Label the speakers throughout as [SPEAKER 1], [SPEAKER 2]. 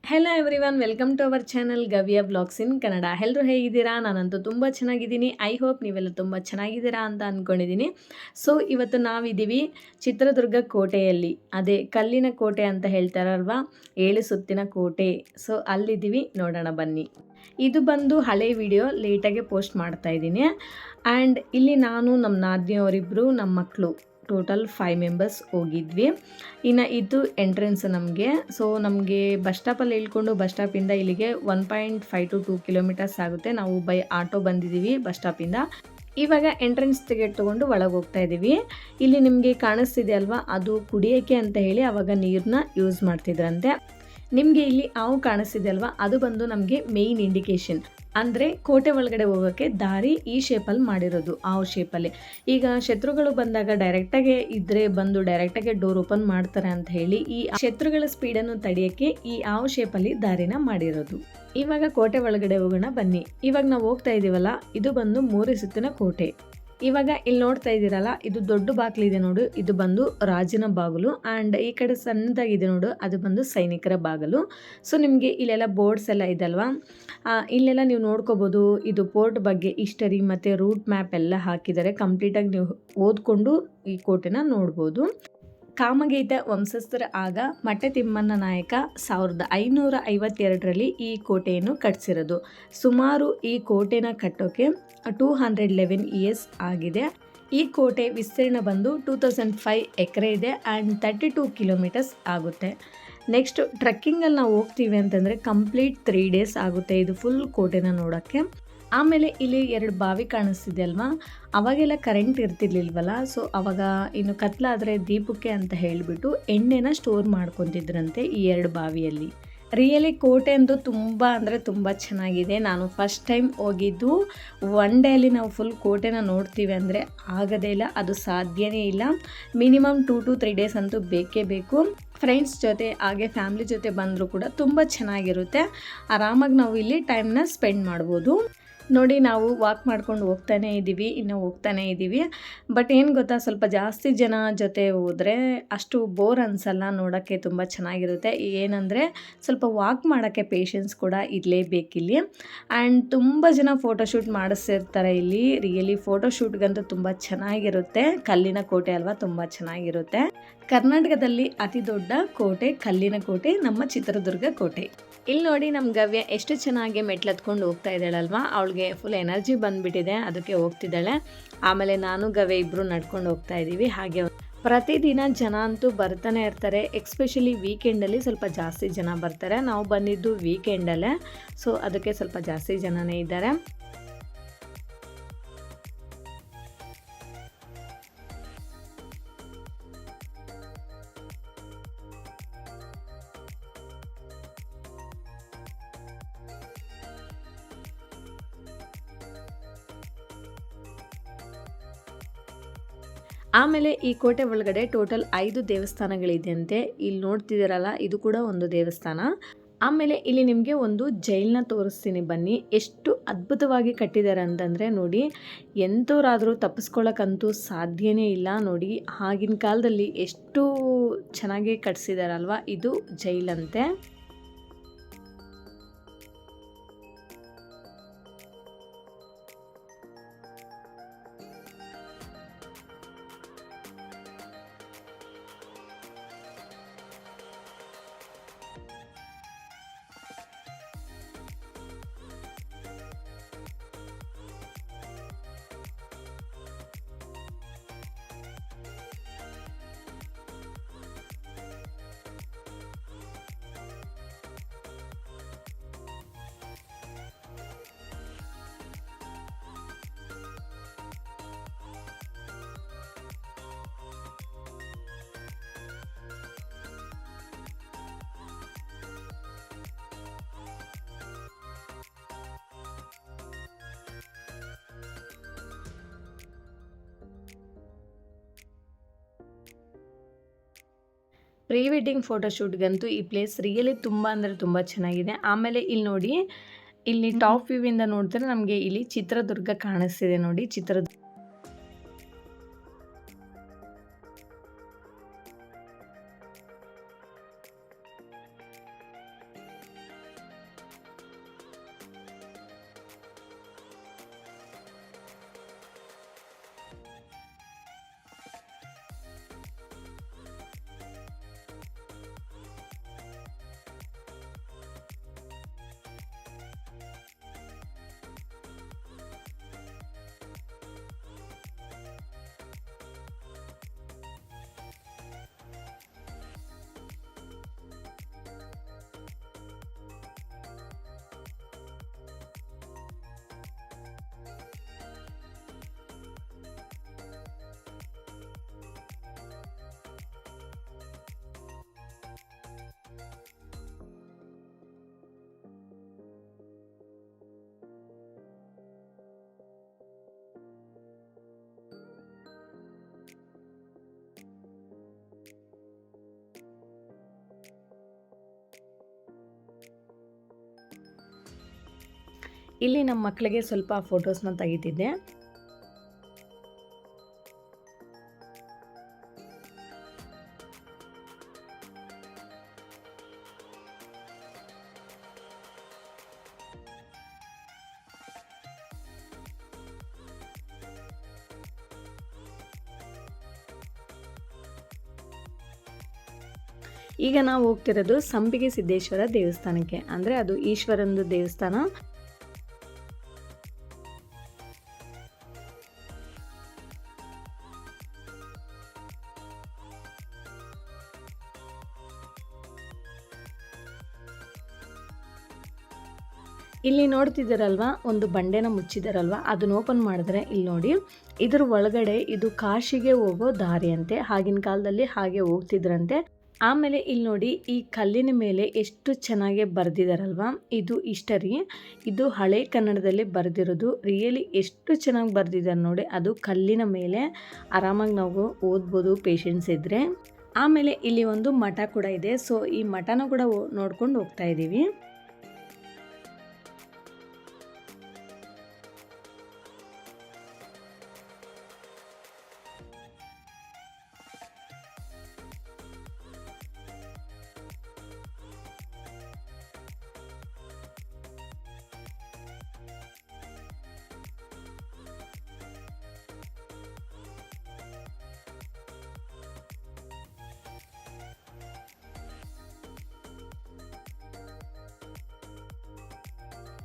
[SPEAKER 1] Hello everyone, welcome to our channel Gaviya blogs in Kannada. ಎಲ್ಲರೂ ಹೇಗಿದ್ದೀರಾ? ನಾನಂತೂ ತುಂಬ ಚೆನ್ನಾಗಿದ್ದೀನಿ. ಐ ಹೋಪ್ ನೀವೆಲ್ಲ ತುಂಬ ಚೆನ್ನಾಗಿದ್ದೀರಾ ಅಂತ ಅಂದ್ಕೊಂಡಿದ್ದೀನಿ. ಸೊ ಇವತ್ತು ನಾವಿದ್ದೀವಿ ಚಿತ್ರದುರ್ಗ ಕೋಟೆಯಲ್ಲಿ, ಅದೇ ಕಲ್ಲಿನ ಕೋಟೆ ಅಂತ ಹೇಳ್ತಾರಲ್ವಾ, 7 ಸುತ್ತಿನ ಕೋಟೆ. ಸೊ ಅಲ್ಲಿದ್ದೀವಿ, ನೋಡೋಣ ಬನ್ನಿ. ಇದು ಬಂದು ಹಳೆ ವಿಡಿಯೋ, ಲೇಟಾಗೆ ಪೋಸ್ಟ್ ಮಾಡ್ತಾ ಇದ್ದೀನಿ. ಆ್ಯಂಡ್ ಇಲ್ಲಿ ನಾನು, ನಮ್ಮ ನಾದಿನಿಯವರಿಬ್ಬರು, ನಮ್ಮ ಮಕ್ಕಳು, ಟೋಟಲ್ 5 ಮೆಂಬರ್ಸ್ ಹೋಗಿದ್ವಿ. ಇನ್ನು ಇದು ಎಂಟ್ರೆನ್ಸ್ ನಮಗೆ. ಸೊ ನಮಗೆ ಬಸ್ ಸ್ಟಾಪಲ್ಲಿ ಇಳ್ಕೊಂಡು ಬಸ್ ಸ್ಟಾಪಿಂದ ಇಲ್ಲಿಗೆ 1.5 to 2 ಕಿಲೋಮೀಟರ್ಸ್ ಆಗುತ್ತೆ. ನಾವು ಬೈ ಆಟೋ ಬಂದಿದ್ದೀವಿ ಬಸ್ ಸ್ಟಾಪಿಂದ. ಇವಾಗ ಎಂಟ್ರೆನ್ಸ್ ಟಿಕೆಟ್ ತೊಗೊಂಡು ಒಳಗೆ ಹೋಗ್ತಾ ಇದ್ದೀವಿ. ಇಲ್ಲಿ ನಿಮಗೆ ಕಾಣಿಸ್ತಿದೆ ಅಲ್ವಾ, ಅದು ಕುಡಿಯೋಕ್ಕೆ ಅಂತ ಹೇಳಿ ಅವಾಗ ನೀರನ್ನ ಯೂಸ್ ಮಾಡ್ತಿದ್ರಂತೆ. ನಿಮಗೆ ಇಲ್ಲಿ ಹಾವು ಕಾಣಿಸ್ತಿದೆ ಅಲ್ವಾ, ಅದು ಬಂದು ನಮಗೆ ಮೇಯ್ನ್ ಇಂಡಿಕೇಶನ್. ಅಂದರೆ ಕೋಟೆ ಒಳಗಡೆ ಹೋಗೋಕ್ಕೆ ದಾರಿ ಈ ಶೇಪಲ್ಲಿ ಮಾಡಿರೋದು, ಹಾವು ಶೇಪಲ್ಲಿ. ಈಗ ಶತ್ರುಗಳು ಬಂದಾಗ ಡೈರೆಕ್ಟಾಗೆ ಇದ್ದರೆ ಬಂದು ಡೈರೆಕ್ಟಾಗೆ ಡೋರ್ ಓಪನ್ ಮಾಡ್ತಾರೆ ಅಂತ ಹೇಳಿ ಈ ಶತ್ರುಗಳ ಸ್ಪೀಡನ್ನು ತಡೆಯೋಕ್ಕೆ ಈ ಹಾವು ಶೇಪಲ್ಲಿ ದಾರಿನ ಮಾಡಿರೋದು. ಇವಾಗ ಕೋಟೆ ಒಳಗಡೆ ಹೋಗೋಣ ಬನ್ನಿ. ಇವಾಗ ನಾವು ಹೋಗ್ತಾ ಇದ್ದೀವಲ್ಲ, ಇದು ಬಂದು 3 ಸುತ್ತಿನ ಕೋಟೆ. ಇವಾಗ ಇಲ್ಲಿ ನೋಡ್ತಾ ಇದ್ದೀರಲ್ಲ, ಇದು ದೊಡ್ಡ ಬಾಗಿಲಿದೆ ನೋಡು, ಇದು ಬಂದು ರಾಜನ ಬಾಗಿಲು. ಆ್ಯಂಡ್ ಈ ಕಡೆ ಸಣ್ಣದಾಗಿದೆ ನೋಡು, ಅದು ಬಂದು ಸೈನಿಕರ ಬಾಗಿಲು. ಸೊ ನಿಮಗೆ ಇಲ್ಲೆಲ್ಲ ಬೋರ್ಡ್ಸ್ ಎಲ್ಲ ಇದಲ್ವಾ, ಇಲ್ಲೆಲ್ಲ ನೀವು ನೋಡ್ಕೋಬೋದು. ಇದು ಪೋರ್ಟ್ ಬಗ್ಗೆ ಹಿಸ್ಟರಿ ಮತ್ತು ರೂಟ್ ಮ್ಯಾಪ್ ಎಲ್ಲ ಹಾಕಿದ್ದಾರೆ. ಕಂಪ್ಲೀಟಾಗಿ ನೀವು ಓದ್ಕೊಂಡು ಈ ಕೋಟೆನ ನೋಡ್ಬೋದು. ಕಾಮಗೇತ ವಂಶಸ್ಥರ ಆಗ ಮಟ್ಟತಿಮ್ಮನ ನಾಯಕ 1552ರಲ್ಲಿ ಈ ಕೋಟೆಯನ್ನು ಕಟ್ಟಿಸಿರೋದು. ಸುಮಾರು ಈ ಕೋಟೆನ ಕಟ್ಟೋಕ್ಕೆ 211 ಇಯರ್ಸ್ ಆಗಿದೆ. ಈ ಕೋಟೆ ವಿಸ್ತೀರ್ಣ ಬಂದು 2005 ಎಕರೆ ಇದೆ ಆ್ಯಂಡ್ 32 ಕಿಲೋಮೀಟರ್ಸ್ ಆಗುತ್ತೆ. ನೆಕ್ಸ್ಟ್ ಟ್ರೆಕ್ಕಿಂಗಲ್ಲಿ ನಾವು ಹೋಗ್ತೀವಿ ಅಂತಂದರೆ ಕಂಪ್ಲೀಟ್ 3 ಡೇಸ್ ಆಗುತ್ತೆ ಇದು ಫುಲ್ ಕೋಟೆನ ನೋಡೋಕ್ಕೆ. ಆಮೇಲೆ ಇಲ್ಲಿ 2 ಬಾವಿ ಕಾಣಿಸ್ತಿದೆ ಅಲ್ವಾ, ಅವಾಗೆಲ್ಲ ಕರೆಂಟ್ ಇರ್ತಿರ್ಲಿಲ್ವಲ್ಲ. ಸೊ ಅವಾಗ ಇನ್ನು ಕತ್ಲಾದರೆ ದೀಪಕ್ಕೆ ಅಂತ ಹೇಳಿಬಿಟ್ಟು ಎಣ್ಣೆನ ಸ್ಟೋರ್ ಮಾಡ್ಕೊತಿದ್ರಂತೆ ಈ 2 ಬಾವಿಯಲ್ಲಿ. ರಿಯಲಿ ಕೋಟೆ ಅಂತೂ ತುಂಬ ಅಂದರೆ ತುಂಬ ಚೆನ್ನಾಗಿದೆ. ನಾನು ಫಸ್ಟ್ ಟೈಮ್ ಹೋಗಿದ್ದು. ಒನ್ ಡೇಲಿ ನಾವು ಫುಲ್ ಕೋಟೆನ ನೋಡ್ತೀವಿ ಅಂದರೆ ಆಗೋದೇ ಇಲ್ಲ, ಅದು ಸಾಧ್ಯನೇ ಇಲ್ಲ. ಮಿನಿಮಮ್ 2 to 3 ಡೇಸ್ ಅಂತೂ ಬೇಕೇ ಬೇಕು. ಫ್ರೆಂಡ್ಸ್ ಜೊತೆ ಹಾಗೆ ಫ್ಯಾಮ್ಲಿ ಜೊತೆ ಬಂದರೂ ಕೂಡ ತುಂಬ ಚೆನ್ನಾಗಿರುತ್ತೆ. ಆರಾಮಾಗಿ ನಾವು ಇಲ್ಲಿ ಟೈಮ್ನ ಸ್ಪೆಂಡ್ ಮಾಡ್ಬೋದು. ನೋಡಿ, ನಾವು ವಾಕ್ ಮಾಡ್ಕೊಂಡು ಹೋಗ್ತಾನೇ ಇದ್ದೀವಿ. ಬಟ್ ಏನು ಗೊತ್ತಾ, ಸ್ವಲ್ಪ ಜಾಸ್ತಿ ಜನ ಜೊತೆ ಹೋದರೆ ಅಷ್ಟು ಬೋರ್ ಅನಿಸಲ್ಲ, ನೋಡೋಕ್ಕೆ ತುಂಬ ಚೆನ್ನಾಗಿರುತ್ತೆ. ಏನಂದರೆ ಸ್ವಲ್ಪ ವಾಕ್ ಮಾಡೋಕ್ಕೆ ಪೇಷನ್ಸ್ ಕೂಡ ಇರಲೇಬೇಕಿಲ್ಲಿ. ಆ್ಯಂಡ್ ತುಂಬ ಜನ ಫೋಟೋಶೂಟ್ ಮಾಡಿಸ್ತಿರ್ತಾರೆ ಇಲ್ಲಿ. ರಿಯಲಿ ಫೋಟೋಶೂಟ್ಗಂತೂ ತುಂಬ ಚೆನ್ನಾಗಿರುತ್ತೆ. ಕಲ್ಲಿನ ಕೋಟೆ ಅಲ್ವಾ, ತುಂಬ ಚೆನ್ನಾಗಿರುತ್ತೆ. ಕರ್ನಾಟಕದಲ್ಲಿ ಅತಿ ದೊಡ್ಡ ಕೋಟೆ, ಕಲ್ಲಿನ ಕೋಟೆ, ನಮ್ಮ ಚಿತ್ರದುರ್ಗ ಕೋಟೆ. ಇಲ್ಲಿ ನೋಡಿ, ನಮ್ಮ ಗವ್ಯ ಎಷ್ಟು ಚೆನ್ನಾಗಿ ಮೆಟ್ಲತ್ಕೊಂಡು ಹೋಗ್ತಾ ಇದ್ದಾಳಲ್ವಾ, ಅವಳಿಗೆ ಫುಲ್ ಎನರ್ಜಿ ಬಂದುಬಿಟ್ಟಿದೆ, ಅದಕ್ಕೆ ಹೋಗ್ತಿದ್ದಾಳೆ. ಆಮೇಲೆ ನಾನು ಗವ್ಯ ಇಬ್ಬರು ನಡ್ಕೊಂಡು ಹೋಗ್ತಾ ಇದ್ದೀವಿ. ಹಾಗೆ ಪ್ರತಿದಿನ ಜನ ಅಂತೂ ಬರ್ತಾನೆ ಇರ್ತಾರೆ. ಎಕ್ಸ್ಪೆಷಲಿ ವೀಕೆಂಡಲ್ಲಿ ಸ್ವಲ್ಪ ಜಾಸ್ತಿ ಜನ ಬರ್ತಾರೆ. ನಾವು ಬಂದಿದ್ದು ವೀಕೆಂಡಲ್ಲೇ, ಸೊ ಅದಕ್ಕೆ ಸ್ವಲ್ಪ ಜಾಸ್ತಿ ಜನನೇ ಇದ್ದಾರೆ. ಆಮೇಲೆ ಈ ಕೋಟೆ ಒಳಗಡೆ ಟೋಟಲ್ 5 ದೇವಸ್ಥಾನಗಳಿದೆಯಂತೆ. ಇಲ್ಲಿ ನೋಡ್ತಿದ್ದೀರಲ್ಲ, ಇದು ಕೂಡ ಒಂದು ದೇವಸ್ಥಾನ. ಆಮೇಲೆ ಇಲ್ಲಿ ನಿಮಗೆ ಒಂದು ಜೈಲನ್ನ ತೋರಿಸ್ತೀನಿ ಬನ್ನಿ. ಎಷ್ಟು ಅದ್ಭುತವಾಗಿ ಕಟ್ಟಿದ್ದಾರೆ ಅಂತಂದರೆ ನೋಡಿ, ಎಂಥವರಾದರೂ ತಪ್ಪಿಸ್ಕೊಳ್ಳೋಕ್ಕಂತೂ ಸಾಧ್ಯನೇ ಇಲ್ಲ. ನೋಡಿ, ಆಗಿನ ಕಾಲದಲ್ಲಿ ಎಷ್ಟು ಚೆನ್ನಾಗಿ ಕಟ್ಟಿಸಿದಾರಲ್ವ. ಇದು ಜೈಲಂತೆ. ಪ್ರೀ ವೆಡ್ಡಿಂಗ್ ಫೋಟೋಶೂಟ್ಗಂತೂ ಈ ಪ್ಲೇಸ್ ರಿಯಲಿ ತುಂಬ ಅಂದರೆ ತುಂಬ ಚೆನ್ನಾಗಿದೆ. ಆಮೇಲೆ ಇಲ್ಲಿ ನೋಡಿ, ಇಲ್ಲಿ ಟಾಪ್ ವ್ಯೂವಿಂದ ನೋಡಿದ್ರೆ ನಮಗೆ ಇಲ್ಲಿ ಚಿತ್ರದುರ್ಗ ಕಾಣಿಸ್ತಿದೆ ನೋಡಿ. ಇಲ್ಲಿ ನಮ್ಮ ಮಕ್ಕಳಿಗೆ ಸ್ವಲ್ಪ ಫೋಟೋಸ್ನ ತೆಗಿತಿದ್ದೆ. ಈಗ ನಾವು ಹೋಗ್ತಿರೋದು ಸಂಪಿಗೆ ಸಿದ್ದೇಶ್ವರ ದೇವಸ್ಥಾನಕ್ಕೆ, ಅಂದರೆ ಅದು ಈಶ್ವರಂದು ದೇವಸ್ಥಾನ. ಇಲ್ಲಿ ನೋಡ್ತಿದ್ದೀರಲ್ವಾ, ಒಂದು ಬಂಡೆನ ಮುಚ್ಚಿದಾರಲ್ವಾ, ಅದನ್ನ ಓಪನ್ ಮಾಡಿದ್ರೆ ಇಲ್ಲಿ ನೋಡಿ, ಇದ್ರ ಒಳಗಡೆ ಇದು ಕಾಶಿಗೆ ಹೋಗೋ ದಾರಿ ಅಂತೆ. ಆಗಿನ ಕಾಲದಲ್ಲಿ ಹಾಗೆ ಹೋಗ್ತಿದ್ರಂತೆ. ಆಮೇಲೆ ಇಲ್ಲಿ ನೋಡಿ, ಈ ಕಲ್ಲಿನ ಮೇಲೆ ಎಷ್ಟು ಚೆನ್ನಾಗಿ ಬರೆದಿದ್ದಾರಲ್ವ, ಇದು ಹಿಸ್ಟರಿ. ಇದು ಹಳೆ ಕನ್ನಡದಲ್ಲಿ ಬರೆದಿರೋದು. ರಿಯಲಿ ಎಷ್ಟು ಚೆನ್ನಾಗಿ ಬರೆದಿದ್ದಾರೆ ನೋಡಿ. ಅದು ಕಲ್ಲಿನ ಮೇಲೆ ಆರಾಮಾಗಿ ನಾವು ಓದ್ಬೋದು ಪೇಷನ್ಸ್ ಇದ್ದರೆ. ಆಮೇಲೆ ಇಲ್ಲಿ ಒಂದು ಮಠ ಕೂಡ ಇದೆ. ಸೊ ಈ ಮಠನ ಕೂಡ ನೋಡ್ಕೊಂಡು ಹೋಗ್ತಾ ಇದ್ದೀವಿ.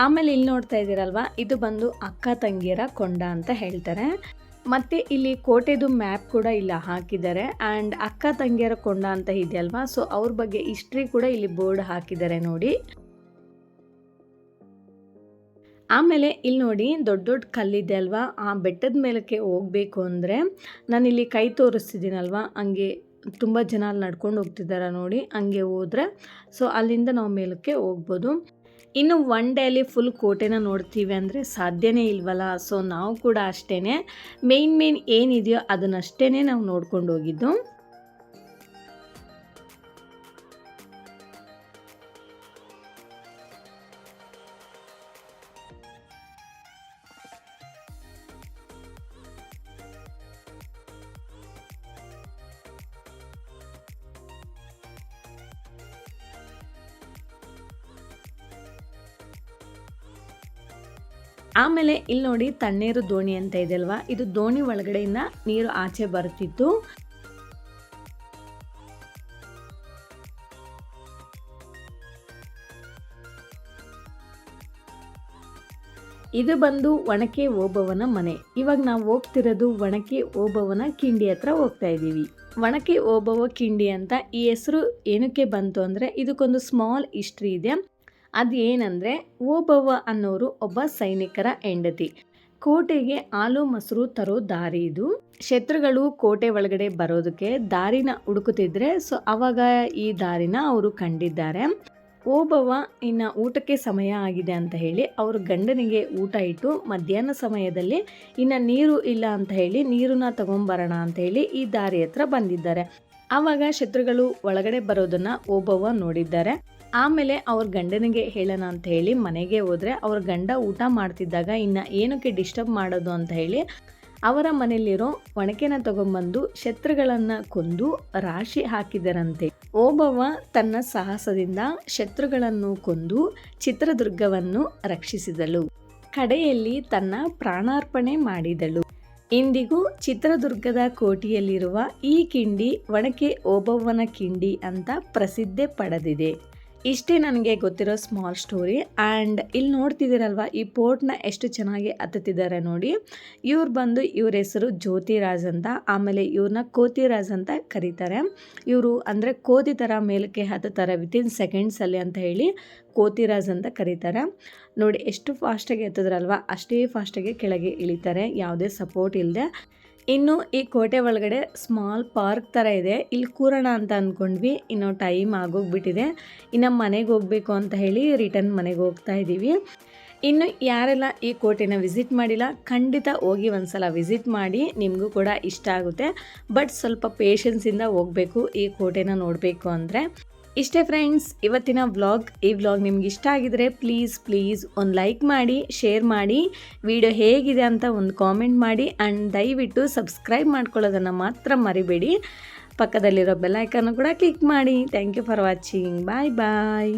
[SPEAKER 1] ಆಮೇಲೆ ಇಲ್ಲಿ ನೋಡ್ತಾ ಇದ್ದೀರಲ್ವ, ಇದು ಬಂದು ಅಕ್ಕ ತಂಗಿಯರ ಕೊಂಡ ಅಂತ ಹೇಳ್ತಾರೆ. ಮತ್ತು ಇಲ್ಲಿ ಕೋಟೆದು ಮ್ಯಾಪ್ ಕೂಡ ಇಲ್ಲ ಹಾಕಿದ್ದಾರೆ. ಆ್ಯಂಡ್ ಅಕ್ಕ ತಂಗಿಯರ ಕೊಂಡ ಅಂತ ಇದೆಯಲ್ವಾ, ಸೊ ಅವ್ರ ಬಗ್ಗೆ ಹಿಸ್ಟ್ರಿ ಕೂಡ ಇಲ್ಲಿ ಬೋರ್ಡ್ ಹಾಕಿದ್ದಾರೆ ನೋಡಿ. ಆಮೇಲೆ ಇಲ್ಲಿ ನೋಡಿ, ದೊಡ್ಡ ದೊಡ್ಡ ಕಲ್ಲಿದೆ ಅಲ್ವಾ, ಆ ಬೆಟ್ಟದ ಮೇಲಕ್ಕೆ ಹೋಗಬೇಕು ಅಂದರೆ ನಾನಿಲ್ಲಿ ಕೈ ತೋರಿಸ್ತಿದ್ದೀನಲ್ವ, ಹಂಗೆ ತುಂಬ ಜನ ಅಲ್ಲಿ ನಡ್ಕೊಂಡು ಹೋಗ್ತಿದ್ದಾರೆ ನೋಡಿ. ಹಂಗೆ ಹೋದರೆ ಸೊ ಅಲ್ಲಿಂದ ನಾವು ಮೇಲಕ್ಕೆ ಹೋಗ್ಬೋದು. ಇನ್ನು ಒನ್ ಡೇಲಿ ಫುಲ್ ಕೋಟೆನ ನೋಡ್ತೀವಿ ಅಂದರೆ ಸಾಧ್ಯನೇ ಇಲ್ವಲ್ಲ. ಸೊ ನಾವು ಕೂಡ ಅಷ್ಟೇ ಮೇನ್ ಏನಿದೆಯೋ ಅದನ್ನಷ್ಟೇ ನಾವು ನೋಡ್ಕೊಂಡು ಹೋಗಿದ್ದು. ಆಮೇಲೆ ಇಲ್ಲಿ ನೋಡಿ, ತಣ್ಣೀರು ದೋಣಿ ಅಂತ ಇದೆಯಲ್ವಾ, ಇದು ದೋಣಿ ಒಳಗಡೆಯಿಂದ ನೀರು ಆಚೆ ಬರ್ತಿತ್ತು. ಇದು ಬಂದು ಒಣಕೆ ಓಬವ್ವನ ಮನೆ. ಇವಾಗ ನಾವು ಹೋಗ್ತಿರೋದು ಒಣಕೆ ಓಬವ್ವನ ಕಿಂಡಿ ಹತ್ರ ಹೋಗ್ತಾ ಇದ್ದೀವಿ. ಒಣಕೆ ಓಬವ್ವ ಕಿಂಡಿ ಅಂತ ಈ ಹೆಸರು ಏನಕ್ಕೆ ಬಂತು ಅಂದರೆ, ಇದಕ್ಕೊಂದು ಸ್ಮಾಲ್ ಹಿಸ್ಟ್ರಿ ಇದೆ. ಅದು ಏನಂದರೆ, ಓಬವ್ವ ಅನ್ನೋರು ಒಬ್ಬ ಸೈನಿಕರ ಹೆಂಡತಿ. ಕೋಟೆಗೆ ಹಾಲು ಮೊಸರು ತರೋ ದಾರಿ ಇದು. ಶತ್ರುಗಳು ಕೋಟೆ ಒಳಗಡೆ ಬರೋದಕ್ಕೆ ದಾರಿನ ಹುಡುಕುತ್ತಿದ್ರೆ, ಸೊ ಅವಾಗ ಈ ದಾರಿನ ಅವರು ಕಂಡಿದ್ದಾರೆ. ಓಬವ್ವ ಇನ್ನು ಊಟಕ್ಕೆ ಸಮಯ ಆಗಿದೆ ಅಂತ ಹೇಳಿ ಅವ್ರ ಗಂಡನಿಗೆ ಊಟ ಇಟ್ಟು, ಮಧ್ಯಾಹ್ನ ಸಮಯದಲ್ಲಿ ಇನ್ನು ನೀರು ಇಲ್ಲ ಅಂತ ಹೇಳಿ ನೀರನ್ನ ತಗೊಂಬರೋಣ ಅಂತ ಹೇಳಿ ಈ ದಾರಿ ಹತ್ರ ಬಂದಿದ್ದಾರೆ. ಆವಾಗ ಶತ್ರುಗಳು ಒಳಗಡೆ ಬರೋದನ್ನು ಓಬವ್ವ ನೋಡಿದ್ದಾರೆ. ಆಮೇಲೆ ಅವ್ರ ಗಂಡನಿಗೆ ಹೇಳೋಣ ಅಂತ ಹೇಳಿ ಮನೆಗೆ ಹೋದರೆ, ಅವ್ರ ಗಂಡ ಊಟ ಮಾಡ್ತಿದ್ದಾಗ ಇನ್ನು ಏನಕ್ಕೆ ಡಿಸ್ಟರ್ಬ್ ಮಾಡೋದು ಅಂತ ಹೇಳಿ ಅವರ ಮನೆಯಲ್ಲಿರೋ ಒಣಕೆನ ತಗೊಂಬಂದು ಶತ್ರುಗಳನ್ನು ಕೊಂದು ರಾಶಿ ಹಾಕಿದರಂತೆ. ಓಬವ್ವ ತನ್ನ ಸಾಹಸದಿಂದ ಶತ್ರುಗಳನ್ನು ಕೊಂದು ಚಿತ್ರದುರ್ಗವನ್ನು ರಕ್ಷಿಸಿದಳು. ಕಡೆಯಲ್ಲಿ ತನ್ನ ಪ್ರಾಣಾರ್ಪಣೆ ಮಾಡಿದಳು. ಇಂದಿಗೂ ಚಿತ್ರದುರ್ಗದ ಕೋಟೆಯಲ್ಲಿರುವ ಈ ಕಿಂಡಿ ಒಣಕೆ ಓಬವ್ವನ ಕಿಂಡಿ ಅಂತ ಪ್ರಸಿದ್ಧಿ ಪಡೆದಿದೆ. ಇಷ್ಟೇ ನನಗೆ ಗೊತ್ತಿರೋ ಸ್ಮಾಲ್ ಸ್ಟೋರಿ. ಆ್ಯಂಡ್ ಇಲ್ಲಿ ನೋಡ್ತಿದ್ದೀರಲ್ವ, ಈ ಪೋರ್ಟ್ನ ಎಷ್ಟು ಚೆನ್ನಾಗಿ ಹತ್ತುತ್ತಿದ್ದಾರೆ ನೋಡಿ. ಇವ್ರ ಹೆಸರು ಜ್ಯೋತಿರಾಜ್ ಅಂತ. ಆಮೇಲೆ ಇವ್ರನ್ನ ಕೋತಿರಾಜ್ ಅಂತ ಕರೀತಾರೆ. ಇವರು ಅಂದರೆ ಕೋತಿ ಥರ ಮೇಲಕ್ಕೆ ಹತ್ತುತ್ತಾರೆ ವಿತಿನ್ ಸೆಕೆಂಡ್ಸಲ್ಲಿ ಅಂತ ಹೇಳಿ ಕೋತಿರಾಜ್ ಅಂತ ಕರೀತಾರೆ. ನೋಡಿ ಎಷ್ಟು ಫಾಸ್ಟಾಗಿ ಎತ್ತಿದ್ರಲ್ವ, ಅಷ್ಟೇ ಫಾಸ್ಟಾಗಿ ಕೆಳಗೆ ಇಳಿತಾರೆ, ಯಾವುದೇ ಸಪೋರ್ಟ್ ಇಲ್ಲದೆ. ಇನ್ನು ಈ ಕೋಟೆ ಒಳಗಡೆ ಸ್ಮಾಲ್ ಪಾರ್ಕ್ ಥರ ಇದೆ. ಇಲ್ಲಿ ಕೂರೋಣ ಅಂತ ಅಂದ್ಕೊಂಡ್ವಿ, ಇನ್ನು ಟೈಮ್ ಆಗೋಗ್ಬಿಟ್ಟಿದೆ. ಇನ್ನು ಮನೆಗೆ ಹೋಗಬೇಕು ಅಂತ ಹೇಳಿ ರಿಟರ್ನ್ ಮನೆಗೆ ಹೋಗ್ತಾ ಇದ್ದೀವಿ. ಇನ್ನು ಯಾರೆಲ್ಲ ಈ ಕೋಟೆನ ವಿಸಿಟ್ ಮಾಡಿಲ್ಲ, ಖಂಡಿತ ಹೋಗಿ ಒಂದ್ಸಲ ವಿಸಿಟ್ ಮಾಡಿ, ನಿಮಗೂ ಕೂಡ ಇಷ್ಟ ಆಗುತ್ತೆ. ಬಟ್ ಸ್ವಲ್ಪ ಪೇಷನ್ಸಿಂದ ಹೋಗಬೇಕು ಈ ಕೋಟೆನ ನೋಡಬೇಕು ಅಂದರೆ. ಇಷ್ಟೇ ಫ್ರೆಂಡ್ಸ್ ಇವತ್ತಿನ ವ್ಲಾಗ್. ಈ ವ್ಲಾಗ್ ನಿಮ್ಗೆ ಇಷ್ಟ ಆಗಿದರೆ ಪ್ಲೀಸ್ ಒಂದು ಲೈಕ್ ಮಾಡಿ, ಶೇರ್ ಮಾಡಿ, ವಿಡಿಯೋ ಹೇಗಿದೆ ಅಂತ ಒಂದು ಕಾಮೆಂಟ್ ಮಾಡಿ ಆ್ಯಂಡ್ ದಯವಿಟ್ಟು ಸಬ್ಸ್ಕ್ರೈಬ್ ಮಾಡ್ಕೊಳ್ಳೋದನ್ನು ಮಾತ್ರ ಮರಿಬೇಡಿ. ಪಕ್ಕದಲ್ಲಿರೋ ಬೆಲ್ ಐಕನ್ನು ಕೂಡ ಕ್ಲಿಕ್ ಮಾಡಿ. Thank you for watching. Bye.